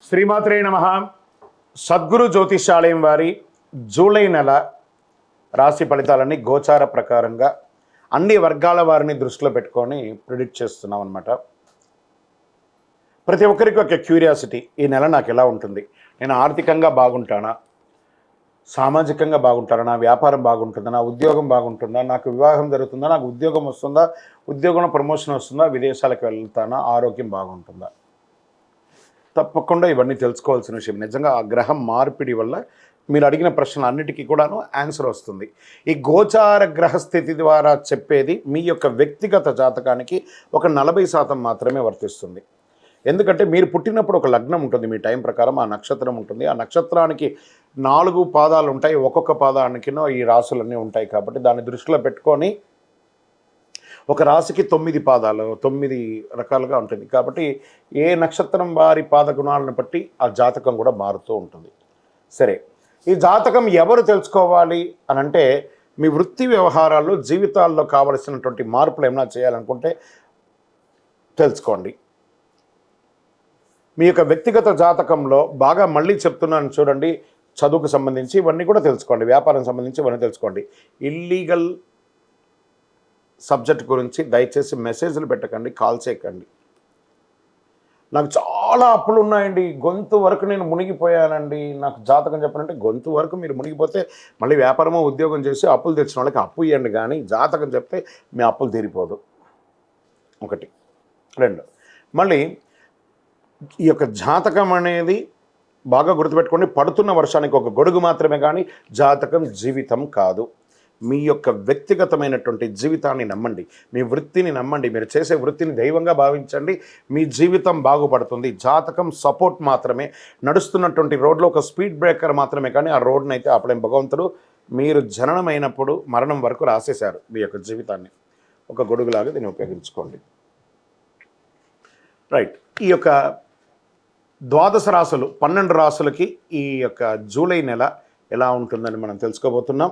శ్రీమాత్రే నమః. సద్గురు జ్యోతిషాలయం వారి జూలై నెల రాశి ఫలితాలన్నీ గోచార ప్రకారంగా అన్ని వర్గాల వారిని దృష్టిలో పెట్టుకొని ప్రిడిక్ట్ చేస్తున్నాం అన్నమాట. ప్రతి ఒక్కరికి ఒక క్యూరియాసిటీ, ఈ నెల నాకు ఎలా ఉంటుంది, నేను ఆర్థికంగా బాగుంటానా, సామాజికంగా బాగుంటానా, నా వ్యాపారం బాగుంటుందా, నా ఉద్యోగం బాగుంటుందా, నాకు వివాహం జరుగుతుందా, నాకు ఉద్యోగం వస్తుందా, ఉద్యోగంలో ప్రమోషన్ వస్తుందా, విదేశాలకు వెళ్తానా, ఆరోగ్యం బాగుంటుందా. తప్పకుండా ఇవన్నీ తెలుసుకోవాల్సిన విషయం. నిజంగా ఆ గ్రహం మార్పిడి వల్ల మీరు అడిగిన ప్రశ్నలు అన్నిటికీ కూడాను ఆన్సర్ వస్తుంది. ఈ గోచార గ్రహస్థితి ద్వారా చెప్పేది మీ యొక్క వ్యక్తిగత జాతకానికి ఒక 40% మాత్రమే వర్తిస్తుంది. ఎందుకంటే మీరు పుట్టినప్పుడు ఒక లగ్నం ఉంటుంది, మీ టైం ప్రకారం ఆ నక్షత్రం ఉంటుంది. ఆ నక్షత్రానికి 4 పాదాలు ఉంటాయి, ఒక్కొక్క పాదానికినో ఈ రాసులన్నీ ఉంటాయి. కాబట్టి దాన్ని దృష్టిలో పెట్టుకొని ఒక రాశికి 9 పాదాలు, 9 రకాలుగా ఉంటుంది. కాబట్టి ఏ నక్షత్రం వారి పాదగుణాలను బట్టి ఆ జాతకం కూడా మారుతూ ఉంటుంది. సరే, ఈ జాతకం ఎవరు తెలుసుకోవాలి అని అంటే, మీ వృత్తి వ్యవహారాల్లో జీవితాల్లో కావలసినటువంటి మార్పులు ఏమైనా చేయాలనుకుంటే తెలుసుకోండి. మీ యొక్క వ్యక్తిగత జాతకంలో బాగా మళ్ళీ చెప్తున్నాను చూడండి, చదువుకు సంబంధించి ఇవన్నీ కూడా తెలుసుకోండి, వ్యాపారం సంబంధించి ఇవన్నీ తెలుసుకోండి. ఇల్లీగల్ సబ్జెక్ట్ గురించి దయచేసి మెసేజ్లు పెట్టకండి, కాల్ చేయకండి. నాకు చాలా అప్పులు ఉన్నాయండి, గొంతు వరకు నేను మునిగిపోయానండి, నాకు జాతకం చెప్పనంటే గొంతు వరకు మీరు మునిగిపోతే మళ్ళీ వ్యాపారమో ఉద్యోగం చేసి అప్పులు తెచ్చిన వాళ్ళకి అప్పు ఇవ్వండి, కానీ జాతకం చెప్తే మీ అప్పులు తీరిపోదు. 1. 2, మళ్ళీ ఈ యొక్క జాతకం అనేది బాగా గుర్తుపెట్టుకోండి, పడుతున్న వర్షానికి ఒక గొడుగు మాత్రమే, కానీ జాతకం జీవితం కాదు. మీ యొక్క వ్యక్తిగతమైనటువంటి జీవితాన్ని నమ్మండి, మీ వృత్తిని నమ్మండి, మీరు చేసే వృత్తిని దైవంగా భావించండి, మీ జీవితం బాగుపడుతుంది. జాతకం సపోర్ట్ మాత్రమే, నడుస్తున్నటువంటి రోడ్లో ఒక స్పీడ్ బ్రేకర్ మాత్రమే, కానీ ఆ రోడ్ని అయితే అప్పుడేం భగవంతుడు మీరు జననమైనప్పుడు మరణం వరకు రాసేశారు. మీ యొక్క జీవితాన్ని ఒక గొడుగులాగా దీన్ని ఉపయోగించుకోండి. రైట్, ఈ యొక్క 12 రాసులు, 12 రాసులకి ఈ యొక్క జూలై నెల ఎలా ఉంటుందని మనం తెలుసుకోబోతున్నాం.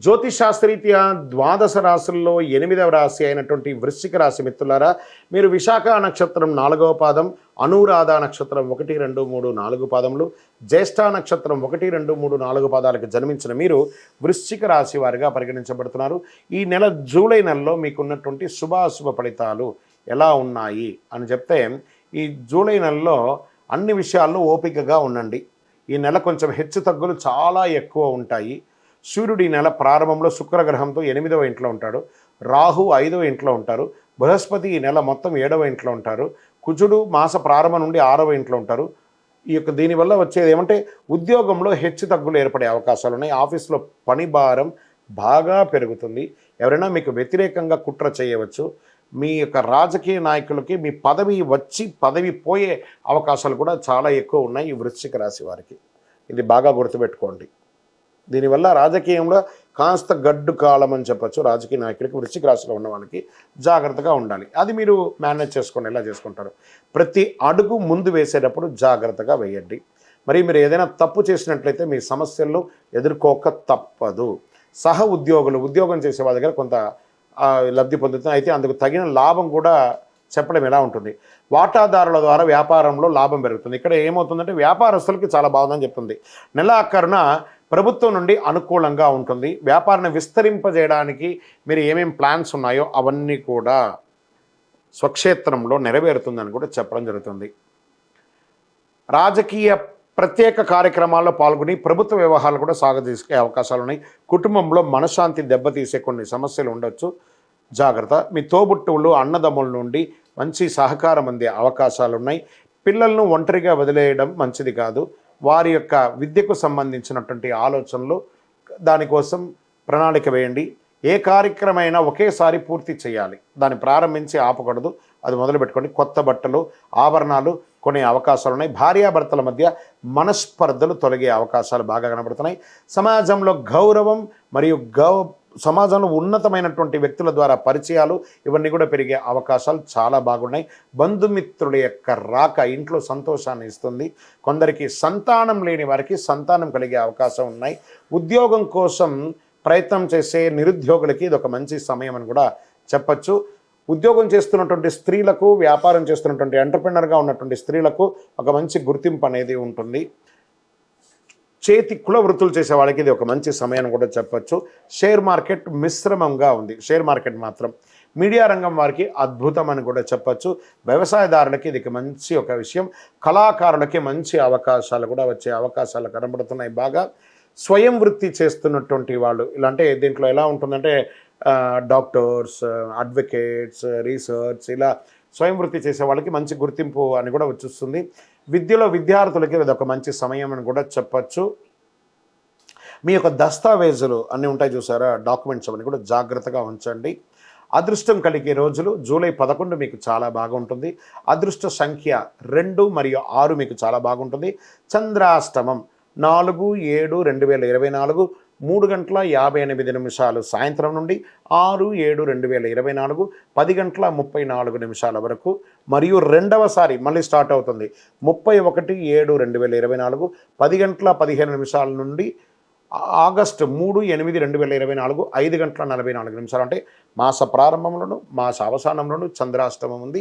జ్యోతిషాస్త్రరీత్యా 12 రాశుల్లో 8వ రాశి అయినటువంటి వృశ్చిక రాశి మిత్రులారా, మీరు విశాఖ నక్షత్రం 4వ పాదం, అనురాధ నక్షత్రం 1, 2, 3, 4 పాదములు, జ్యేష్ఠ నక్షత్రం 1, 2, 3, 4 పాదాలకు జన్మించిన మీరు వృశ్చిక రాశి వారిగా పరిగణించబడుతున్నారు. ఈ నెల జూలై నెలలో మీకున్నటువంటి శుభాశుభ ఫలితాలు ఎలా ఉన్నాయి అని చెప్తే, ఈ జూలై నెలలో అన్ని విషయాల్లో ఓపికగా ఉండండి. ఈ నెల కొంచెం హెచ్చు తగ్గులు చాలా ఎక్కువ ఉంటాయి. సూర్యుడు ఈ నెల ప్రారంభంలో శుక్రగ్రహంతో 8వ ఇంట్లో ఉంటాడు, రాహు 5వ ఇంట్లో ఉంటారు, బృహస్పతి ఈ నెల మొత్తం 7వ ఇంట్లో ఉంటారు, కుజుడు మాస ప్రారంభం నుండి 6వ ఇంట్లో ఉంటారు. ఈ యొక్క దీనివల్ల వచ్చేది ఏమంటే, ఉద్యోగంలో హెచ్చు తగ్గులు ఏర్పడే అవకాశాలు ఉన్నాయి. ఆఫీస్లో పని భారం బాగా పెరుగుతుంది. ఎవరైనా మీకు వ్యతిరేకంగా కుట్ర చేయవచ్చు. మీ యొక్క రాజకీయ నాయకులకి మీ పదవి వచ్చి పదవి పోయే అవకాశాలు కూడా చాలా ఎక్కువ ఉన్నాయి ఈ వృశ్చిక రాశి వారికి. ఇది బాగా గుర్తుపెట్టుకోండి. దీనివల్ల రాజకీయంలో కాస్త గడ్డు కాలం అని చెప్పచ్చు. రాజకీయ నాయకులకి వృశ్చిక రాశిలో ఉన్న వాళ్ళకి జాగ్రత్తగా ఉండాలి. అది మీరు మేనేజ్ చేసుకోండి, ఎలా చేసుకుంటారు. ప్రతి అడుగు ముందు వేసేటప్పుడు జాగ్రత్తగా వేయండి. మరి మీరు ఏదైనా తప్పు చేసినట్లయితే మీ సమస్యలను ఎదుర్కోక తప్పదు. ఉద్యోగం చేసే వాళ్ళ దగ్గర కొంత లబ్ధి పొందుతుంది. అయితే అందుకు తగిన లాభం కూడా చెప్పడం ఎలా ఉంటుంది. వాటాదారుల ద్వారా వ్యాపారంలో లాభం పెరుగుతుంది. ఇక్కడ ఏమవుతుందంటే, వ్యాపారస్తులకి చాలా బాగుందని చెప్తుంది. నెలాఖరున ప్రభుత్వం నుండి అనుకూలంగా ఉంటుంది. వ్యాపారాన్ని విస్తరింపజేయడానికి మీరు ఏమేమి ప్లాన్స్ ఉన్నాయో అవన్నీ కూడా స్వక్షేత్రంలో నెరవేరుతుందని కూడా చెప్పడం జరుగుతుంది. రాజకీయ ప్రత్యేక కార్యక్రమాల్లో పాల్గొని ప్రభుత్వ వ్యవహారాలు కూడా సాగదీసే అవకాశాలు ఉన్నాయి. కుటుంబంలో మనశ్శాంతి దెబ్బతీసే కొన్ని సమస్యలు ఉండొచ్చు, జాగ్రత్త. మీ తోబుట్టువులు, అన్నదమ్ముల నుండి మంచి సహకారం అందే అవకాశాలు ఉన్నాయి. పిల్లలను ఒంటరిగా వదిలేయడం మంచిది కాదు. వారి యొక్క విద్యకు సంబంధించినటువంటి ఆలోచనలు, దానికోసం ప్రణాళిక వేయండి. ఏ కార్యక్రమైనా ఒకేసారి పూర్తి చేయాలి, దాన్ని ప్రారంభించి ఆపకూడదు. అది మొదలుపెట్టుకోండి. కొత్త బట్టలు, ఆభరణాలు కొనే అవకాశాలు ఉన్నాయి. భార్యాభర్తల మధ్య మనస్పర్ధలు తొలగే అవకాశాలు బాగా కనబడుతున్నాయి. సమాజంలో గౌరవం మరియు సమాజంలో ఉన్నతమైనటువంటి వ్యక్తుల ద్వారా పరిచయాలు ఇవన్నీ కూడా పెరిగే అవకాశాలు చాలా బాగున్నాయి. బంధుమిత్రుల యొక్క రాక ఇంట్లో సంతోషాన్ని ఇస్తుంది. కొందరికి సంతానం లేని వారికి సంతానం కలిగే అవకాశం ఉన్నాయి. ఉద్యోగం కోసం ప్రయత్నం చేసే నిరుద్యోగులకి ఇది ఒక మంచి సమయం అని కూడా చెప్పచ్చు. ఉద్యోగం చేస్తున్నటువంటి స్త్రీలకు, వ్యాపారం చేస్తున్నటువంటి ఎంటర్‌ప్రెన్యూర్‌గా ఉన్నటువంటి స్త్రీలకు ఒక మంచి గుర్తింపు అనేది ఉంటుంది. చేతి కుల వృత్తులు చేసే వాళ్ళకి ఇది ఒక మంచి సమయం కూడా చెప్పొచ్చు. షేర్ మార్కెట్ మిశ్రమంగా ఉంది. షేర్ మార్కెట్ మాత్రం. మీడియా రంగం వారికి అద్భుతం అని కూడా చెప్పొచ్చు. వ్యవసాయదారులకి ఇది మంచి ఒక విషయం. కళాకారులకి మంచి అవకాశాలు కూడా వచ్చే అవకాశాలు కనబడుతున్నాయి బాగా. స్వయం వృత్తి చేస్తున్నటువంటి వాళ్ళు ఇలా అంటే దీంట్లో ఎలా ఉంటుందంటే డాక్టర్స్, అడ్వకేట్స్, రీసెర్చ్ ఇలా స్వయం వృత్తి చేసే వాళ్ళకి మంచి గుర్తింపు అని కూడా వచ్చేస్తుంది. విద్యలో విద్యార్థులకి ఇది ఒక మంచి సమయం అని కూడా చెప్పచ్చు. మీ యొక్క దస్తావేజులు అన్నీ ఉంటాయి చూసారా, డాక్యుమెంట్స్ అవన్నీ కూడా జాగ్రత్తగా ఉంచండి. అదృష్టం కలిగే రోజులు జూలై 11 మీకు చాలా బాగుంటుంది. అదృష్ట సంఖ్య 2 మరియు 6 మీకు చాలా బాగుంటుంది. చంద్రాష్టమం 4/7/2024 3:58 సాయంత్రం నుండి 6/7/2024 10:34 వరకు, మరియు రెండవసారి మళ్ళీ స్టార్ట్ అవుతుంది 31/7/2024 10:15 నుండి ఆగస్టు 3/8/2024 5:44 అంటే మాస ప్రారంభంలోను మాస అవసానంలోను చంద్రాష్టమం ఉంది.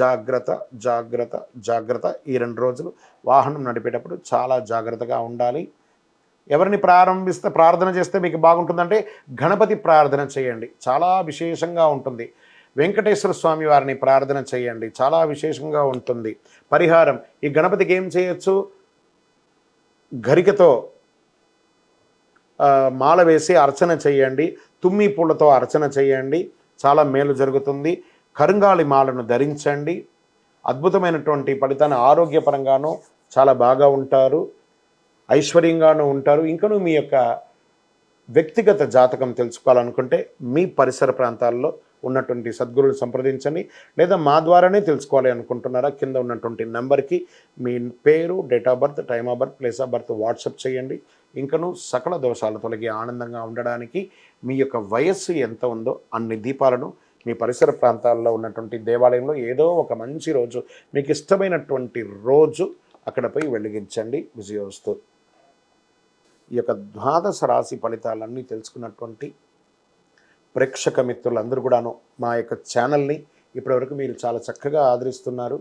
జాగ్రత్త జాగ్రత్త జాగ్రత్త. ఈ 2 రోజులు వాహనం నడిపేటప్పుడు చాలా జాగ్రత్తగా ఉండాలి. ఎవరిని ప్రార్థన చేస్తే మీకు బాగుంటుందంటే గణపతి ప్రార్థన చేయండి, చాలా విశేషంగా ఉంటుంది. వెంకటేశ్వర స్వామి వారిని ప్రార్థన చేయండి, చాలా విశేషంగా ఉంటుంది. పరిహారం ఈ గణపతికి ఏం చేయొచ్చు, గరికతో మాల వేసి అర్చన చేయండి, తుమ్మి పూలతో అర్చన చేయండి, చాలా మేలు జరుగుతుంది. కరుంగాళి మాలను ధరించండి, అద్భుతమైనటువంటి ఫలితాన్ని ఆరోగ్యపరంగానూ చాలా బాగా ఉంటారు, ఐశ్వర్యంగానూ ఉంటారు. ఇంకనూ మీ యొక్క వ్యక్తిగత జాతకం తెలుసుకోవాలనుకుంటే మీ పరిసర ప్రాంతాల్లో ఉన్నటువంటి సద్గురువులు సంప్రదించండి, లేదా మా ద్వారానే తెలుసుకోవాలి అనుకుంటున్నారా కింద ఉన్నటువంటి నెంబర్కి మీ పేరు, date of birth, time of birth, place of birth WhatsApp చేయండి. ఇంకనూ సకల దోషాలు తొలగి ఆనందంగా ఉండడానికి మీ యొక్క వయస్సు ఎంత ఉందో అన్ని దీపాలను మీ పరిసర ప్రాంతాల్లో ఉన్నటువంటి దేవాలయంలో ఏదో ఒక మంచి రోజు, మీకు ఇష్టమైనటువంటి రోజు అక్కడ పోయి వెలిగించండి. విజయోస్తు. ఈ యొక్క ద్వాదశ రాశి ఫలితాలన్నీ తెలుసుకున్నటువంటి ప్రేక్షక మిత్రులందరూ కూడాను మా యొక్క ఛానల్ని ఇప్పటివరకు మీరు చాలా చక్కగా ఆదరిస్తున్నారు,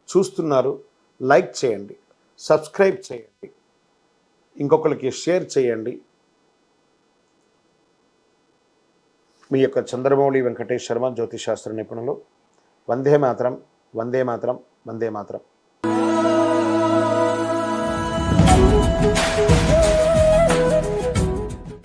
చూస్తున్నారు. లైక్ చేయండి, సబ్స్క్రైబ్ చేయండి, ఇంకొకరికి షేర్ చేయండి. మీ యొక్క చంద్రమౌళి వెంకటేష్ శర్మ, జ్యోతిశాస్త్ర నిపుణులు. వందే మాతరం, వందే మాతరం, వందే మాతరం.